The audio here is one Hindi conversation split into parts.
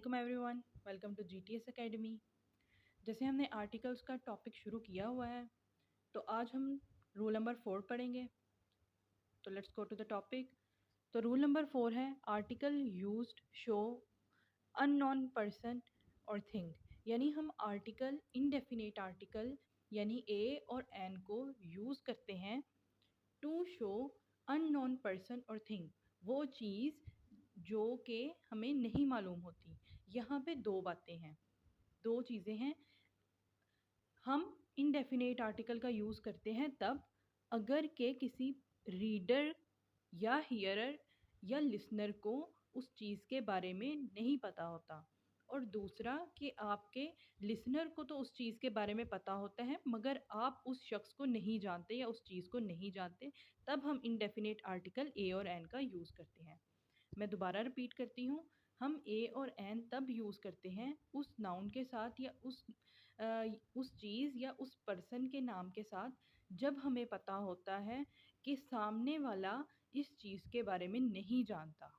Welcome everyone, welcome to GTS Academy. जैसे हमने आर्टिकल्स का टॉपिक शुरू किया हुआ है, तो आज हम रूल नंबर 4 पढ़ेंगे। तो let's go to the topic. तो रूल नंबर 4 है article used show unknown person और थिंग। यानी हम आर्टिकल, इनडेफिनेट आर्टिकल यानी ए और एन को यूज़ करते हैं टू शो अननोन पर्सन और थिंग, वो चीज़ जो कि हमें नहीं मालूम होती। यहाँ पे दो बातें हैं, दो चीज़ें हैं। हम इनडेफिनेट आर्टिकल का यूज़ करते हैं तब अगर के किसी रीडर या हियरर या लिसनर को उस चीज़ के बारे में नहीं पता होता, और दूसरा कि आपके लिसनर को तो उस चीज़ के बारे में पता होता है मगर आप उस शख्स को नहीं जानते या उस चीज़ को नहीं जानते, तब हम इनडेफिनेट आर्टिकल ए और एन का यूज़ करते हैं। मैं दोबारा रिपीट करती हूँ, हम ए और एन तब यूज़ करते हैं उस नाउन के साथ या उस चीज़ या उस पर्सन के नाम के साथ जब हमें पता होता है कि सामने वाला इस चीज़ के बारे में नहीं जानता।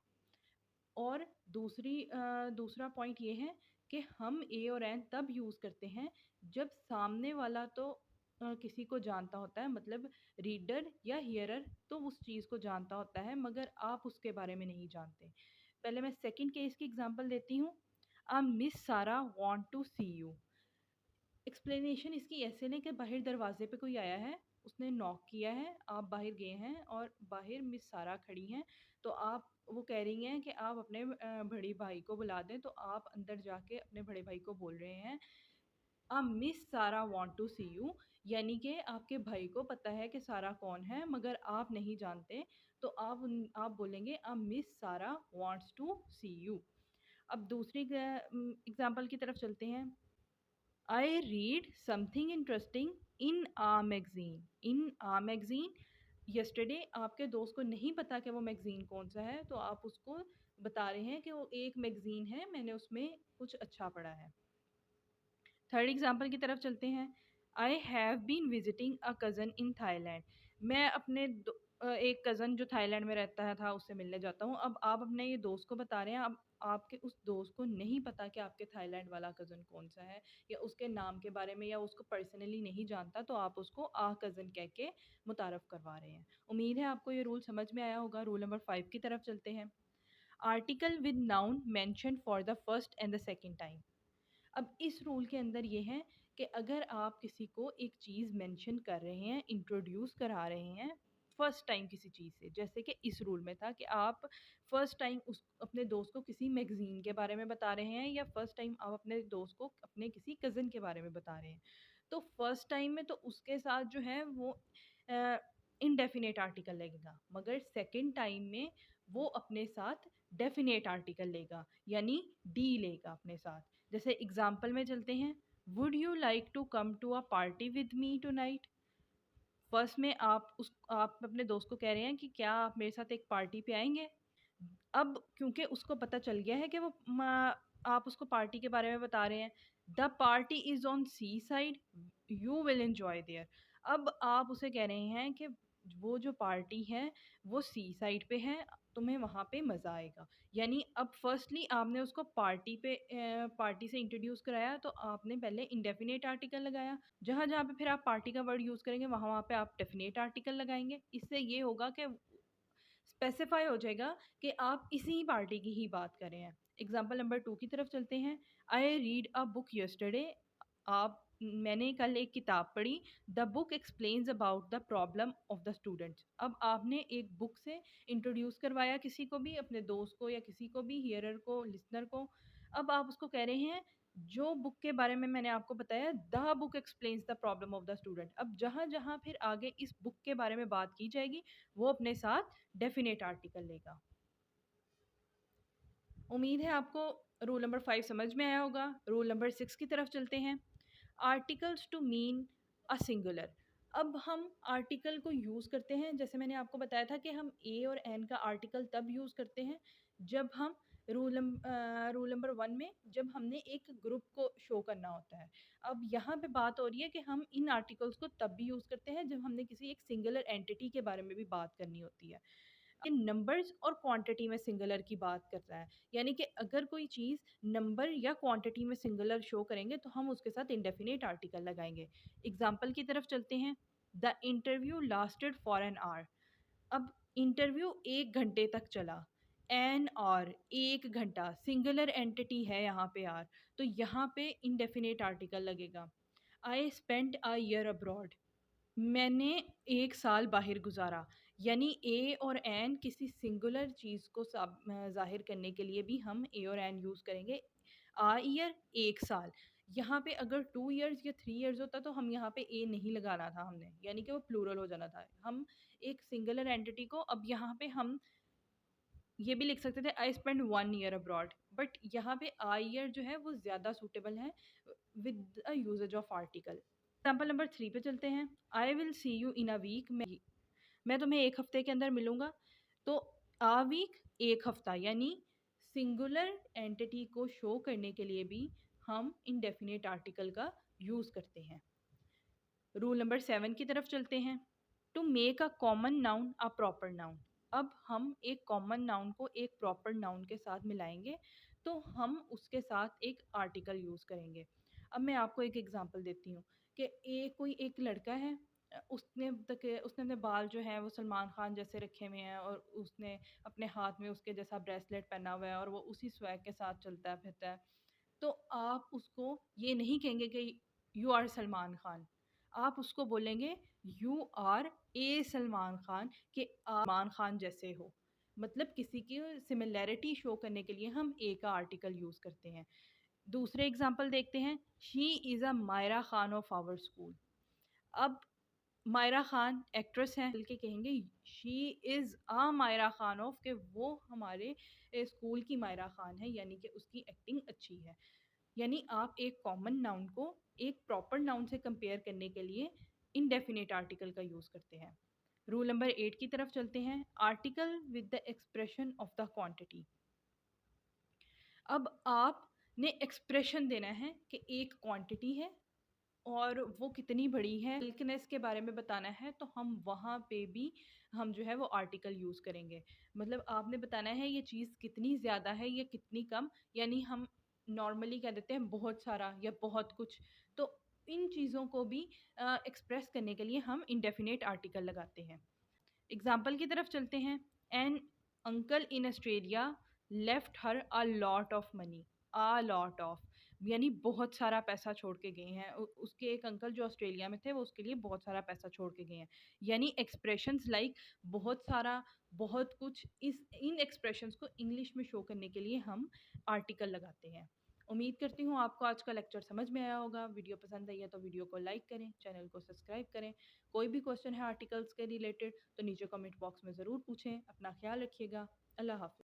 और दूसरा पॉइंट ये है कि हम ए और एन तब यूज़ करते हैं जब सामने वाला तो किसी को जानता होता है, मतलब रीडर या हियरर तो उस चीज़ को जानता होता है मगर आप उसके बारे में नहीं जानते। पहले मैं सेकंड केस की एग्जांपल देती हूँ। Miss Sara want to see you. Explanation इसकी ऐसे नहीं कि बाहर दरवाजे पे कोई आया है, उसने नॉक किया है, आप बाहर गए हैं और बाहर मिस सारा खड़ी हैं, तो आप वो कह रही हैं कि आप अपने बड़ी भाई को बुला दें, तो आप अंदर जाके अपने बड़े भाई को बोल रहे हैं miss Sara want to see you. यानी कि आपके भाई को पता है कि सारा कौन है मगर आप नहीं जानते, तो आप बोलेंगे मिस सारा वांट्स टू सी यू। अब दूसरी एग्जाम्पल की तरफ चलते हैं। I read something interesting in a magazine. In a magazine, yesterday आपके दोस्त को नहीं पता कि वो मैगज़ीन कौन सा है, तो आप उसको बता रहे हैं कि वो एक मैगज़ीन है, मैंने उसमें कुछ अच्छा पढ़ा है। थर्ड एग्जाम्पल की तरफ चलते हैं। I have been visiting a cousin in Thailand. मैं अपने एक कज़न जो थाईलैंड में रहता है था उससे मिलने जाता हूँ। अब आप अपने ये दोस्त को बता रहे हैं, अब आपके उस दोस्त को नहीं पता कि आपके थाईलैंड वाला कज़न कौन सा है या उसके नाम के बारे में या उसको पर्सनली नहीं जानता, तो आप उसको कज़न कह के मुतारफ़ करवा रहे हैं। उम्मीद है आपको ये रूल समझ में आया होगा। रूल नंबर 5 की तरफ चलते हैं। Article with noun mention for the first and the second time. अब इस रूल के अंदर ये है कि अगर आप किसी को एक चीज़ मेंशन कर रहे हैं, इंट्रोड्यूस करा रहे हैं फर्स्ट टाइम किसी चीज़ से, जैसे कि इस रूल में था कि आप फर्स्ट टाइम उस अपने दोस्त को किसी मैगज़ीन के बारे में बता रहे हैं या फर्स्ट टाइम आप अपने दोस्त को अपने किसी कज़न के बारे में बता रहे हैं, तो फर्स्ट टाइम में तो उसके साथ जो है वो इनडेफिनेट आर्टिकल लगेगा, मगर सेकंड टाइम में वो अपने साथ डेफिनेट आर्टिकल लेगा, यानी डी लेगा अपने साथ। जैसे एग्जाम्पल में चलते हैं। Would you like to come to a party with me tonight. First में आप अपने दोस्त को कह रहे हैं कि क्या आप मेरे साथ एक पार्टी पे आएंगे। अब क्योंकि उसको पता चल गया है कि आप उसको पार्टी के बारे में बता रहे हैं। The party is on seaside, you will enjoy there. अब आप उसे कह रहे हैं कि वो जो पार्टी है वो सी साइड पे है, तुम्हें वहाँ पे मज़ा आएगा। यानी अब फर्स्टली आपने उसको पार्टी से इंट्रोड्यूस कराया, तो आपने पहले इंडेफिनेट आर्टिकल लगाया। जहाँ जहाँ पे फिर आप पार्टी का वर्ड यूज़ करेंगे वहाँ वहाँ पे आप डेफिनेट आर्टिकल लगाएंगे। इससे ये होगा कि स्पेसिफाई हो जाएगा कि आप इसी पार्टी की ही बात कर रहे हैं। एग्जाम्पल नंबर 2 की तरफ चलते हैं। I read a book yesterday. आप मैंने कल एक किताब पढ़ी। The book explains about the problem of the students. अब आपने एक बुक से इंट्रोड्यूस करवाया किसी को भी, अपने दोस्त को या किसी को भी, हियरर को, लिसनर को। अब आप उसको कह रहे हैं जो बुक के बारे में मैंने आपको बताया, the book explains the problem of the student. अब जहाँ जहाँ फिर आगे इस बुक के बारे में बात की जाएगी वो अपने साथ डेफिनेट आर्टिकल लेगा। उम्मीद है आपको रूल नंबर 5 समझ में आया होगा। रूल नंबर 6 की तरफ चलते हैं। Articles to mean a singular. अब हम आर्टिकल को यूज़ करते हैं, जैसे मैंने आपको बताया था कि हम ए और एन का आर्टिकल तब यूज़ करते हैं जब हम रूल नंबर 1 में जब हमने एक ग्रुप को शो करना होता है। अब यहाँ पे बात हो रही है कि हम इन आर्टिकल्स को तब भी यूज़ करते हैं जब हमने किसी एक सिंगुलर एंटिटी के बारे में भी बात करनी होती है। नंबर्स और क्वांटिटी में सिंगुलर की बात करता है, यानी कि अगर कोई चीज़ नंबर या क्वांटिटी में सिंगुलर शो करेंगे तो हम उसके साथ इंडेफिनिट आर्टिकल लगाएंगे। एग्जाम्पल की तरफ चलते हैं। The interview lasted for an hour. अब इंटरव्यू 1 घंटे तक चला। एन और 1 घंटा सिंगुलर एंटिटी है यहाँ पे आर, तो यहाँ पे इंडेफिनिट आर्टिकल लगेगा। I spent a year abroad. मैंने 1 साल बाहर गुजारा, यानी ए और एन किसी सिंगुलर चीज़ को ज़ाहिर करने के लिए भी हम ए और एन यूज़ करेंगे। आ ईयर 1 साल, यहाँ पे अगर 2 इयर्स या 3 इयर्स होता तो हम यहाँ पे ए नहीं लगाना था हमने, यानी कि वो प्लूरल हो जाना था। हम एक सिंगुलर एंटिटी को अब यहाँ पे हम ये भी लिख सकते थे I spend 1 year abroad, but यहाँ पे आई ईयर जो है वो ज़्यादा सूटेबल है with a usages of article. Example number 3 पे चलते हैं। I will see you in a week. मैं तुम्हें 1 हफ्ते के अंदर मिलूंगा। तो आ वीक 1 हफ्ता, यानी सिंगुलर एंटिटी को शो करने के लिए भी हम इंडेफिनिट आर्टिकल का यूज़ करते हैं। रूल नंबर 7 की तरफ चलते हैं। To make a common noun a proper noun. अब हम एक कॉमन नाउन को एक प्रॉपर नाउन के साथ मिलाएंगे तो हम उसके साथ एक आर्टिकल यूज़ करेंगे। अब मैं आपको एक एग्जांपल देती हूँ कि कोई एक लड़का है, उसने अपने बाल जो है वो सलमान खान जैसे रखे हुए हैं और उसने अपने हाथ में उसके जैसा ब्रेसलेट पहना हुआ है और वो उसी स्वैग के साथ चलता है फिरता है। तो आप उसको ये नहीं कहेंगे कि यू आर सलमान खान, आप उसको बोलेंगे you R A Salman Khan, कि आप सलमान खान जैसे हो। मतलब किसी की सिमिलैरिटी शो करने के लिए हम ए का आर्टिकल यूज करते हैं। दूसरे एग्जाम्पल देखते हैं। She is a Myra Khan of our school. अब मायरा खान एक्ट्रेस हैं, बल्कि कहेंगे she is a Myra Khan of, के वो हमारे स्कूल की मायरा खान है, यानी कि उसकी एक्टिंग अच्छी है। यानी आप एक कॉमन नाउन को एक प्रॉपर नाउन से कंपेयर करने के लिए इनडेफिनेट आर्टिकल का यूज़ करते हैं। रूल नंबर 8 की तरफ चलते हैं। Article with the expression of the quantity. अब आपने एक्सप्रेशन देना है कि एक क्वांटिटी है और वो कितनी बड़ी है, बल्कनेस के बारे में बताना है, तो हम वहाँ पे भी हम जो है वो आर्टिकल यूज़ करेंगे। मतलब आपने बताना है ये चीज़ कितनी ज़्यादा है या कितनी कम, यानी हम नॉर्मली कह देते हैं बहुत सारा या बहुत कुछ। तो इन चीज़ों को भी एक्सप्रेस करने के लिए हम इंडेफिनेट आर्टिकल लगाते हैं। एग्जाम्पल की तरफ चलते हैं। An uncle in Australia left her a lot of money. A lot of, यानी बहुत सारा पैसा छोड़ के गए हैं। उसके एक अंकल जो ऑस्ट्रेलिया में थे वो उसके लिए बहुत सारा पैसा छोड़ के गए हैं। यानी एक्सप्रेशंस लाइक बहुत सारा, बहुत कुछ, इस इन एक्सप्रेशंस को इंग्लिश में शो करने के लिए हम आर्टिकल लगाते हैं। उम्मीद करती हूँ आपको आज का लेक्चर समझ में आया होगा। वीडियो पसंद आई है तो वीडियो को लाइक करें, चैनल को सब्सक्राइब करें। कोई भी क्वेश्चन है आर्टिकल्स के रिलेटेड तो नीचे कमेंट बॉक्स में ज़रूर पूछें। अपना ख्याल रखिएगा। अल्लाह हाफ़िज़।